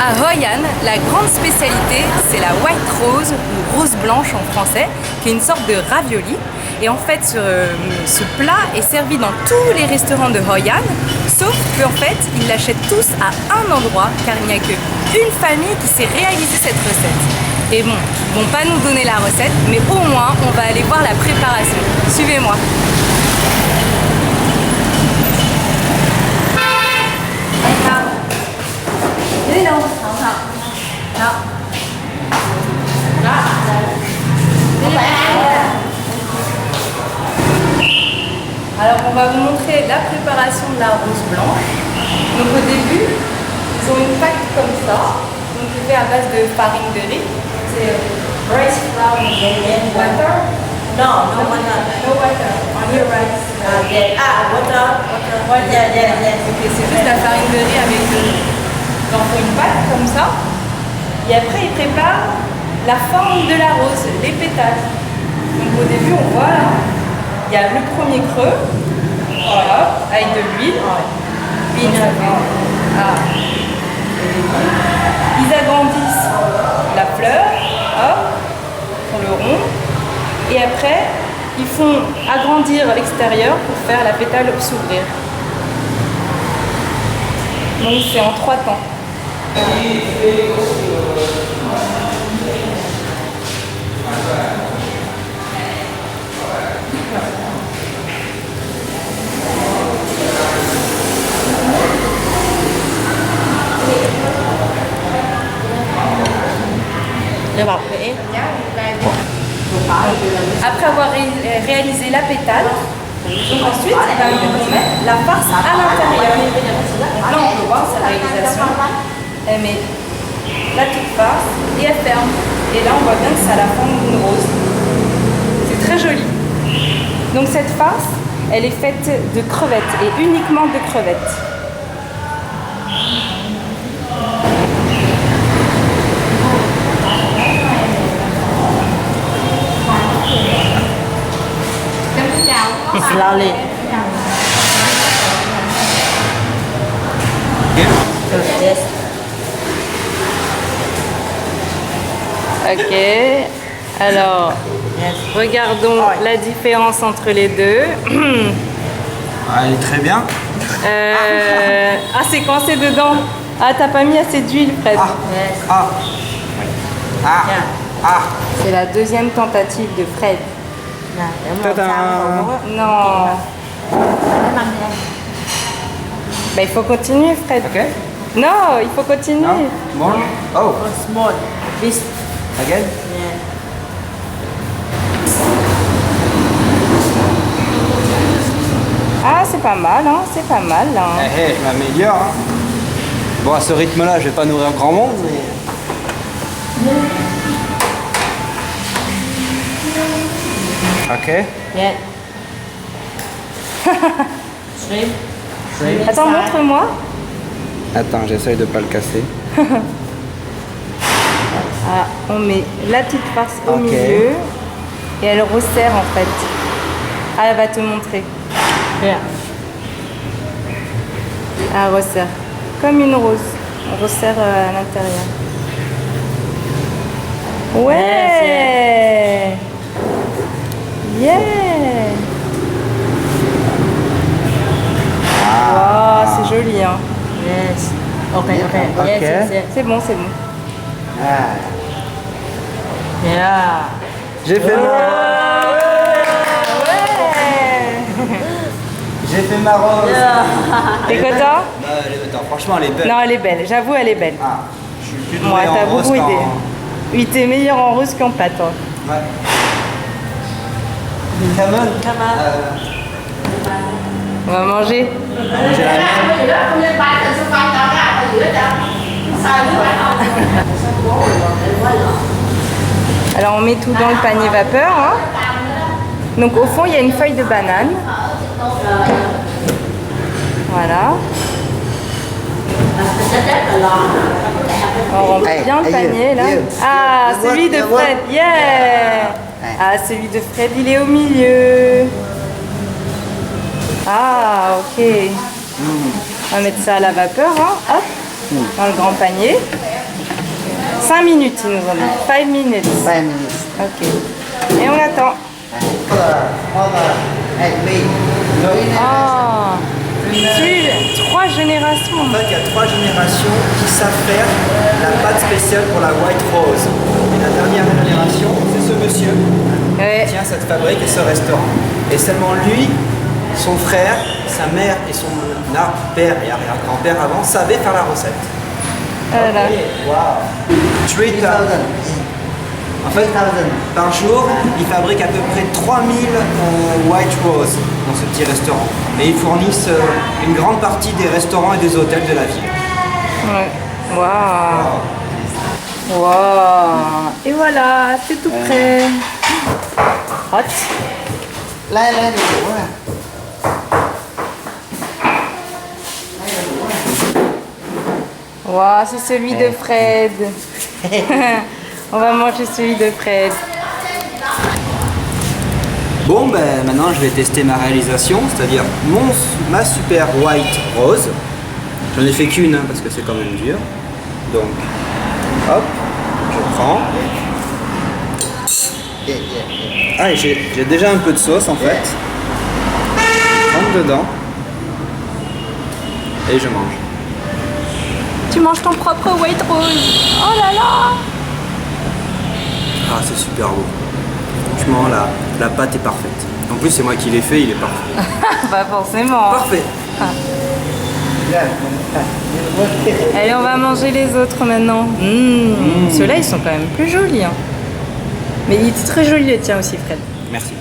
À Hoi An, la grande spécialité, c'est la white rose ou rose blanche en français, qui est une sorte de ravioli. Et en fait, ce plat est servi dans tous les restaurants de Hoi An, sauf qu'en fait, ils l'achètent tous à un endroit, car il n'y a qu'une famille qui sait réaliser cette recette. Et bon, ils ne vont pas nous donner la recette, mais au moins, on va aller voir la préparation. Suivez-moi. Alors on va vous montrer la préparation de la rose blanche. Donc au début, ils ont une pâte comme ça, donc c'est fait à base de farine de riz. C'est rice flour and water. No water. No water. Only rice. Water. Okay, c'est juste la farine de riz avec de l'eau. Donc on fait une pâte comme ça. Et après ils préparent la forme de la rose, les pétales. Donc au début on voit là, il y a le premier creux, voilà, avec de l'huile. Puis ils agrandissent la fleur, hop, pour le rond. Et après, ils font agrandir l'extérieur pour faire la pétale s'ouvrir. Donc c'est en 3 temps. Après avoir réalisé la pétale, donc ensuite ils vont mettre la farce à l'intérieur. Donc là on peut voir sa réalisation. Elle met la petite farce et elle ferme. Et là on voit bien que ça a la forme d'une rose. C'est très joli. Donc cette farce, elle est faite de crevettes et uniquement de crevettes. Slowly. Yes. Ok, alors regardons la différence entre les deux. Ah, elle est très bien. Ah, c'est coincé dedans. Ah, t'as pas mis assez d'huile, Fred. C'est la deuxième tentative de Fred. Non. Bah, il faut continuer, Fred. Ok. Non, il faut continuer. No? More? Oh, Small. This. again? Ah, c'est pas mal, hein. C'est pas mal, là. Hein. Eh, je m'améliore. Hein. Bon, à ce rythme-là, je vais pas nourrir grand monde, mais... Ok. Yeah. Shrimp. Attends, montre-moi. Attends, j'essaye de pas le casser. Ah, on met la petite farce au Ok. milieu et elle resserre en fait. Ah, elle va te montrer. Yeah. Ah, elle resserre. Comme une rose. On resserre à l'intérieur. Ouais. Yeah. Wow, c'est joli, hein. Yes. Okay. Okay. Yes. C'est bon, c'est bon. Ah. Yeah. J'ai fait J'ai fait ma rose. T'es content? Attends, franchement, elle est belle. Non, elle est belle. J'avoue, elle est belle. Ah, je suis plus doué Moi, en t'as rose beaucoup qu'en- aidé. Oui, t'es meilleur en rose qu'en pâte. Hein. Ouais. Come on. On va manger. J'ai la même. Alors on met tout dans le panier vapeur. Hein. Donc au fond il y a une feuille de banane. Voilà. On remplit bien le panier là. Ah, celui de Fred. Yeah. Ah, celui de Fred, il est au milieu. Ah, ok. On va mettre ça à la vapeur, hein. Hop, dans le grand panier. 5 minutes, ils nous ont dit. 5 minutes. 5 minutes. Ok. Et on attend. Oh, c'est 3 générations. En fait, il y a 3 générations qui savent faire la pâte spéciale pour la White Rose. Et la dernière génération, c'est ce monsieur Ouais. qui tient cette fabrique et ce restaurant. Et seulement lui, son frère, sa mère et son père et arrière-grand-père avant savaient faire la recette. Voilà. Wow. 3000. En fait, par jour, il fabrique à peu près 3000 White Rose dans ce petit restaurant. Et ils fournissent une grande partie des restaurants et des hôtels de la ville. Ouais. Waouh. Waouh. Et voilà, c'est tout prêt. Hot. Là, du Waouh, c'est celui de Fred. On va manger celui de Fred. Bon, ben maintenant je vais tester ma réalisation, c'est-à-dire ma super White Rose. J'en ai fait qu'une hein, parce que c'est quand même dur. Donc, hop, je prends. Ah, et j'ai déjà un peu de sauce en fait. Je rentre dedans. Et je mange. Tu manges ton propre White Rose. Oh là là. Ah, c'est super beau. Franchement, la pâte est parfaite. En plus, c'est moi qui l'ai fait, il est parfait. Pas forcément. Parfait. Allez, on va manger les autres maintenant. Ceux-là, ils sont quand même plus jolis. Hein. Mais il est très joli le tien aussi, Fred. Merci.